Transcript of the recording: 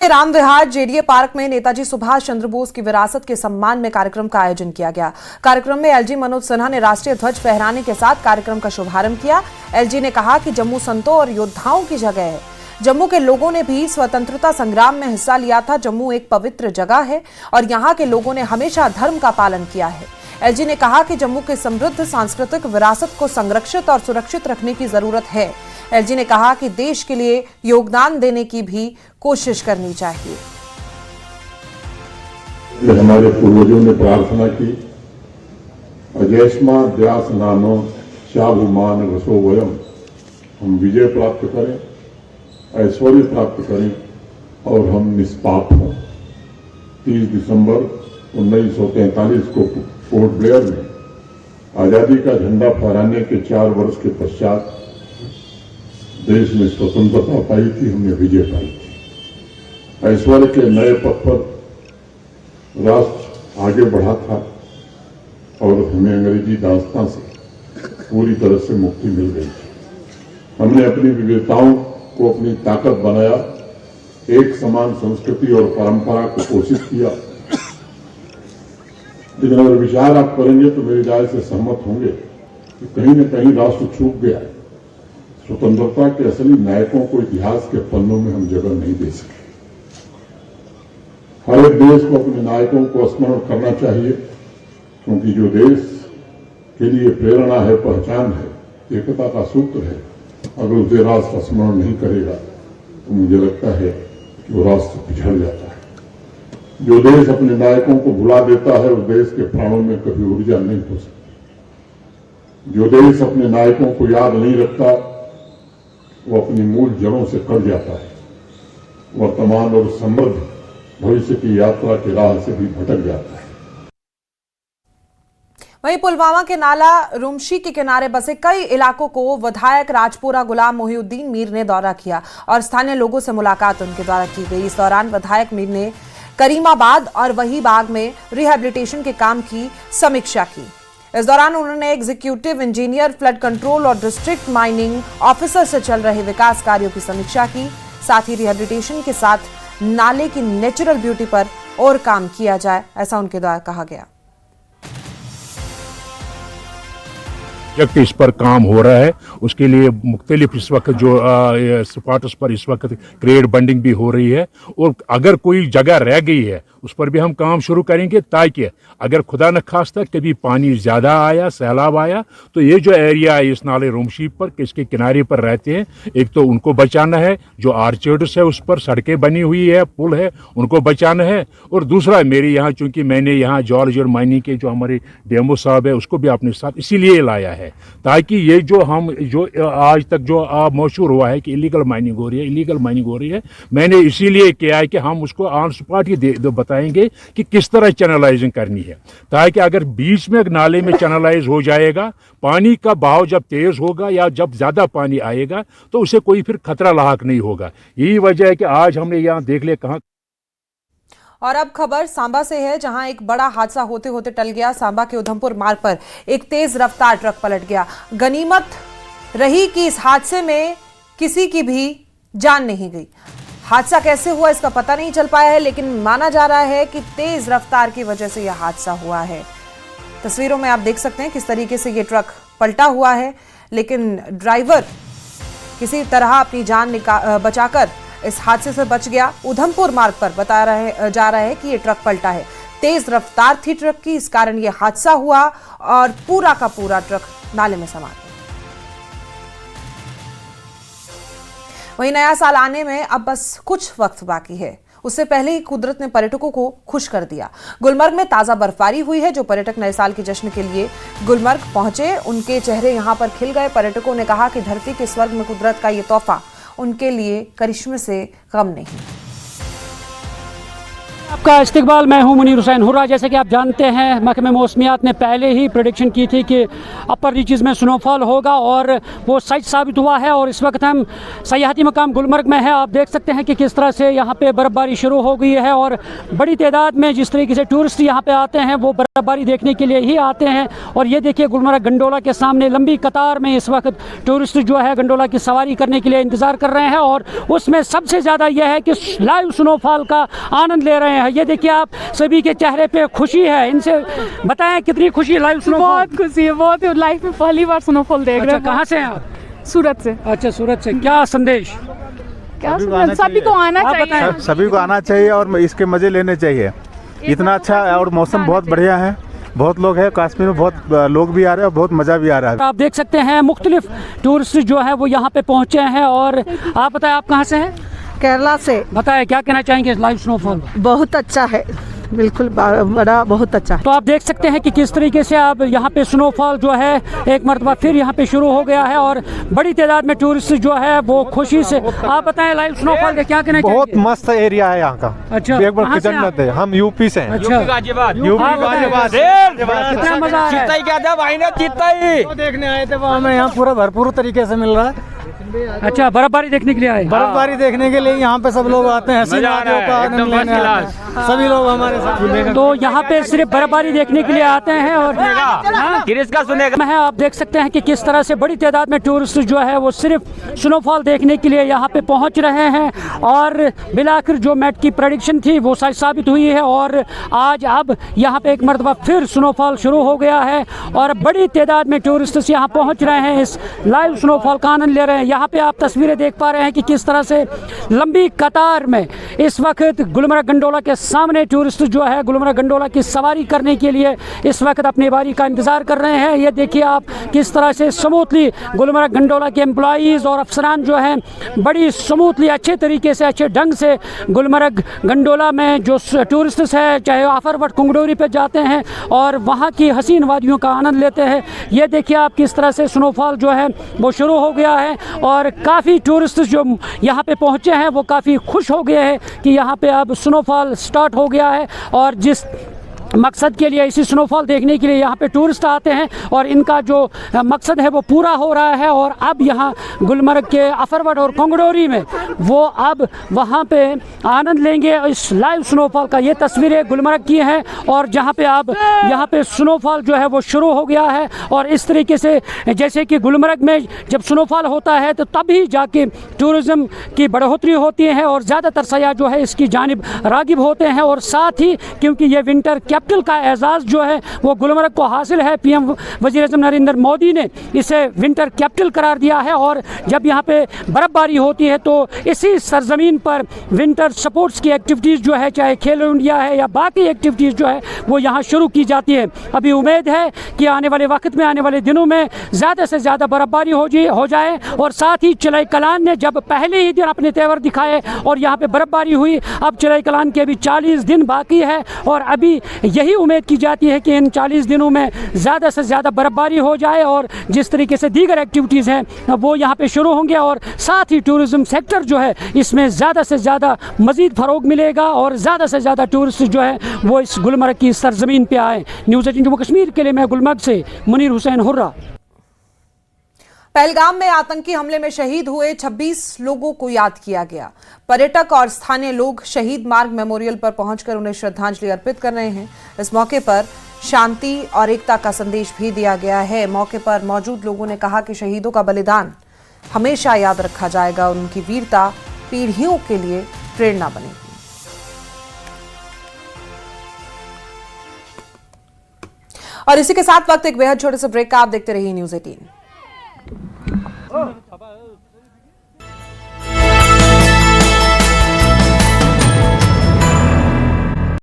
राम विहार JDA park में नेताजी सुभाष चंद्र बोस की विरासत के सम्मान में कार्यक्रम का आयोजन किया गया। कार्यक्रम में एलजी मनोज सिन्हा ने राष्ट्रीय ध्वज फहराने के साथ कार्यक्रम का शुभारंभ किया। एलजी ने कहा कि जम्मू संतों और योद्धाओं की जगह है। जम्मू के लोगों ने भी स्वतंत्रता संग्राम में हिस्सा लिया था। जम्मू एक पवित्र जगह है और यहाँ के लोगों ने हमेशा धर्म का पालन किया है। एलजी ने कहा कि जम्मू के समृद्ध सांस्कृतिक विरासत को संरक्षित और सुरक्षित रखने की जरूरत है। एलजी ने कहा कि देश के लिए योगदान देने की भी कोशिश करनी चाहिए। हमारे पूर्वजों ने प्रार्थना की, अजैष्मा द्यास नानो शाभुमान रसो वयम, हम विजय प्राप्त करें, ऐश्वर्य प्राप्त करें और हम निष्पाप हों। 30 दिसंबर 1943 को पोर्ट ब्लेयर में आजादी का झंडा फहराने के 4 वर्ष के पश्चात देश ने स्वतंत्रता पाई थी, हमने विजय पाई थी। ऐश्वर्य के नए पथ पर राष्ट्र आगे बढ़ा था और हमें अंग्रेजी दास्तां से पूरी तरह से मुक्ति मिल गई थी। हमने अपनी विविधताओं को अपनी ताकत बनाया, एक समान संस्कृति और परंपरा को पोषित किया। लेकिन अगर विचार आप करेंगे तो मेरी राय से सहमत होंगे कि कहीं न कहीं राष्ट्र चूक गया है। स्वतंत्रता के असली नायकों को इतिहास के पन्नों में हम जगह नहीं दे सके। हर एक देश को अपने नायकों को स्मरण करना चाहिए, क्योंकि जो देश के लिए प्रेरणा है, पहचान है, एकता का सूत्र है, अगर उसे राष्ट्र स्मरण नहीं करेगा तो मुझे लगता है कि वो राष्ट्र पिछड़ जाता है। जो देश अपने नायकों को भुला देता है उस देश के प्राणों में कभी ऊर्जा नहीं हो सकती। जो देश अपने नायकों को याद नहीं रखता वो अपनी मूल जड़ों से कट जाता है, वर्तमान और समृद्ध भविष्य की यात्रा की राह से भी भटक जाता है। वहीं पुलवामा के नाला रुमशी के किनारे बसे कई इलाकों को विधायक राजपुरा गुलाम मोहिउद्दीन मीर ने दौरा किया और स्थानीय लोगों से मुलाकात उनके द्वारा की गई। इस दौरान विधायक मीर ने करीमाबाद और वहीबाग में रिहैबिलिटेशन के काम की समीक्षा की। इस दौरान उन्होंने एग्जीक्यूटिव इंजीनियर, फ्लड कंट्रोल और डिस्ट्रिक्ट माइनिंग ऑफिसर से चल रहे विकास कार्यों की समीक्षा की। साथ ही रिहैबिलिटेशन के साथ नाले की नेचुरल ब्यूटी पर और काम किया जाए, ऐसा उनके द्वारा कहा गया। प्रोजेक्ट इस पर काम हो रहा है, उसके लिए मुख्तलिफ इस वक्त जो स्पॉट्स पर इस वक्त क्रेड बंडिंग भी हो रही है और अगर कोई जगह रह गई है उस पर भी हम काम शुरू करेंगे, ताकि अगर खुदा न खास्ता कभी पानी ज़्यादा आया, सैलाब आया, तो ये जो एरिया है इस नाले रुमशी पर इसके किनारे पर रहते हैं, एक तो उनको बचाना है, जो आर्चर्ड्स है उस पर सड़कें बनी हुई है, पुल है, उनको बचाना है। और दूसरा मेरे यहाँ, चूँकि मैंने यहाँ जॉर्ज और माइनिंग के जो हमारे डीएमओ साहब है उसको भी अपने साथ इसीलिए लाया है, ताकि ये जो आज तक जो मशहूर हुआ है कि इलीगल माइनिंग हो रही है, मैंने इसीलिए किया है कि हम उसको ऑन स्पॉट ही बताएंगे कि किस तरह चैनलाइजिंग करनी है, ताकि अगर बीच में नाले में चैनलाइज हो जाएगा, पानी का बहाव जब तेज होगा या जब ज्यादा पानी आएगा तो उसे कोई फिर खतरा लायक नहीं होगा। यही वजह है कि आज हमने यहाँ देख लिया कहाँ। और अब खबर सांबा से है, जहां एक बड़ा हादसा होते होते टल गया। सांबा के उधमपुर मार्ग पर एक तेज रफ्तार ट्रक पलट गया। गनीमत रही कि इस हादसे में किसी की भी जान नहीं गई। हादसा कैसे हुआ इसका पता नहीं चल पाया है, लेकिन माना जा रहा है कि तेज रफ्तार की वजह से यह हादसा हुआ है। तस्वीरों में आप देख सकते हैं किस तरीके से यह ट्रक पलटा हुआ है, लेकिन ड्राइवर किसी तरह अपनी जान बचाकर इस हादसे से बच गया। उधमपुर मार्ग पर जा रहा है कि यह ट्रक पलटा है। तेज रफ्तार थी ट्रक की, इस कारण यह हादसा हुआ और पूरा का पूरा ट्रक नाले में समा गया। वहीं नया साल आने में अब बस कुछ वक्त बाकी है, उससे पहले ही कुदरत ने पर्यटकों को खुश कर दिया। गुलमर्ग में ताजा बर्फबारी हुई है। जो पर्यटक नए साल के जश्न के लिए गुलमर्ग पहुंचे, उनके चेहरे यहां पर खिल गए। पर्यटकों ने कहा कि धरती के स्वर्ग में कुदरत का ये तोहफा उनके लिए करिश्मे से कम नहीं। आपका इस्तकबाल। मैं हूं मुनीर हुसैन हुर्रा। जैसे कि आप जानते हैं, महकमे मौसमियात ने पहले ही प्रेडिक्शन की थी कि अपर रीचेज़ में स्नोफॉल होगा और वो सच साबित हुआ है। और इस वक्त हम सयाहती मकाम गुलमर्ग में हैं। आप देख सकते हैं कि किस तरह से यहाँ पे बर्फ़बारी शुरू हो गई है और बड़ी तादाद में जिस तरीके से टूरिस्ट यहाँ पे आते हैं वो बर्फ़बारी देखने के लिए ही आते हैं। और ये देखिए, गुलमर्ग गंडोला के सामने लंबी कतार में इस वक्त टूरिस्ट जो है गंडोला की सवारी करने के लिए इंतज़ार कर रहे हैं। और उसमें सबसे ज़्यादा यह है कि लाइव स्नोफॉल का आनंद ले रहे हैं। ये देखिए, आप सभी के चेहरे पे खुशी है। इनसे बताएं कितनी खुशी है लाइव स्नोफॉल? बहुत खुशी है, बहुत लाइफ में पहली बार स्नोफॉल देख रहे हैं। कहाँ से हैं आप? सूरत से। अच्छा, सूरत से। क्या संदेश? क्या सभी को आना चाहिए, सभी को आना चाहिए और इसके मजे लेने चाहिए। इतना अच्छा और मौसम बहुत बढ़िया है। बहुत लोग हैं कश्मीर में, बहुत लोग भी आ रहे हैं और बहुत मज़ा भी आ रहा है। आप देख सकते हैं मुख्तलिफ टूरिस्ट जो है वो यहाँ पे पहुँचे हैं। और आप बताएं, आप कहाँ से हैं? केरला से। बताएं, क्या कहना चाहेंगे लाइव स्नोफॉल? बहुत अच्छा है, बिल्कुल बड़ा बहुत अच्छा। तो आप देख सकते हैं कि किस तरीके से अब यहाँ पे स्नोफॉल जो है एक मरतबा फिर यहाँ पे शुरू हो गया है और बड़ी तादाद में टूरिस्ट जो है वो खुशी से। आप बताएं लाइव स्नोफॉल के क्या कहना बहुत मस्त एरिया है यहाँ का। अच्छा, एक बार किचन में थे, हम यूपी से हैं। अच्छा, कितना मजा आ रहा है? देखने आए थे, वो हमें यहाँ पूरा भरपूर तरीके से मिल रहा है। अच्छा, बर्फबारी देखने के लिए आए? बर्फबारी देखने के लिए यहाँ पे सब लोग आते हैं, सभी लोग हमारे साथ। तो यहाँ पे सिर्फ बर्फबारी देखने के लिए आते हैं। और है, आप देख सकते हैं कि किस तरह से बड़ी तादाद में टूरिस्ट जो है वो सिर्फ स्नोफॉल देखने के लिए यहाँ पे पहुँच रहे हैं। और बिलाखिर जो मैट की प्रेडिक्शन थी वो सच साबित हुई है और आज अब यहाँ पे एक मरतबा फिर स्नोफॉल शुरू हो गया है और बड़ी तादाद में टूरिस्ट यहाँ पहुँच रहे हैं, इस लाइव स्नोफॉल का आनंद ले रहे हैं। यहाँ पे आप तस्वीरें देख पा रहे हैं कि किस तरह से लंबी कतार में इस वक्त गुलमर्ग गंडोला के सामने टूरिस्ट जो है गुलमर्ग गंडोला की सवारी करने के लिए इस वक्त अपनी बारी का इंतजार कर रहे हैं। ये देखिए आप किस तरह से स्मूथली गुलमर्ग गंडोला के एम्प्लॉइज़ और अफसरान जो हैं बड़ी स्मूथली अच्छे तरीके से अच्छे ढंग से गुलमर्ग गंडोला में जो टूरिस्ट है चाहे आफरवट कुंगडोरी पे जाते हैं और वहाँ की हसीन वादियों का आनंद लेते हैं। ये देखिए आप किस तरह से स्नोफॉल जो है वो शुरू हो गया है और काफ़ी टूरिस्ट जो यहाँ पे पहुँचे हैं वो काफ़ी खुश हो गए हैं कि यहाँ पे अब स्नोफॉल स्टार्ट हो गया है। और जिस मकसद के लिए इसी स्नोफॉल देखने के लिए यहाँ पे टूरिस्ट आते हैं और इनका जो मकसद है वो पूरा हो रहा है। और अब यहाँ गुलमर्ग के अफरवट और कुंगडोरी में वो अब वहाँ पे आनंद लेंगे इस लाइव स्नोफॉल का। ये तस्वीरें गुलमर्ग की हैं और जहाँ पे अब यहाँ पे स्नोफॉल जो है वो शुरू हो गया है। और इस तरीके से जैसे कि गुलमर्ग में जब स्नोफॉल होता है तो तभी जाके टूरिज़म की बढ़ोतरी होती है और ज़्यादातर सयाह जो है इसकी जानिब रागिब होते हैं। और साथ ही क्योंकि ये विंटर कैपिटल का एजाज़ जो है वो गुलमर्ग को हासिल है, पीएम वज़ीर-ए-आज़म नरेंद्र मोदी ने इसे विंटर कैपिटल करार दिया है। और जब यहाँ पे बर्फ़बारी होती है तो इसी सरजमीन पर विंटर स्पोर्ट्स की एक्टिविटीज़ जो है चाहे खेलो इंडिया है या बाकी एक्टिविटीज़ जो है वो यहाँ शुरू की जाती है। अभी उम्मीद है कि आने वाले वक्त में आने वाले दिनों में ज़्यादा से ज़्यादा बर्फ़बारी हो जाए। और साथ ही चिलाई कलान ने जब पहले ही दिन अपने तेवर दिखाए और यहाँ पे बर्फ़बारी हुई, अब चिलाई कलान के अभी 40 दिन बाकी है और अभी यही उम्मीद की जाती है कि इन 40 दिनों में ज़्यादा से ज़्यादा बर्फ़बारी हो जाए और जिस तरीके से दीगर एक्टिविटीज़ हैं वो यहाँ पे शुरू होंगे और साथ ही टूरिज़्म सेक्टर जो है इसमें ज़्यादा से ज़्यादा मज़ीद फ़रोग मिलेगा और ज़्यादा से ज़्यादा टूरिस्ट जो है वो इस गुलमर्ग की सरजमीन पे आए। न्यूज़ 18 जम्मू कश्मीर के लिए मैं गुलमर्ग से मुनीर हुसैन हुर्रा। पहलगाम में आतंकी हमले में शहीद हुए 26 लोगों को याद किया गया। पर्यटक और स्थानीय लोग शहीद मार्ग मेमोरियल पर पहुंचकर उन्हें श्रद्धांजलि अर्पित कर रहे हैं। इस मौके पर शांति और एकता का संदेश भी दिया गया है। मौके पर मौजूद लोगों ने कहा कि शहीदों का बलिदान हमेशा याद रखा जाएगा और उनकी वीरता पीढ़ियों के लिए प्रेरणा बनेगी। और इसी के साथ वक्त एक बेहद छोटे से ब्रेक का। आप देखते रहिए न्यूज़ 18।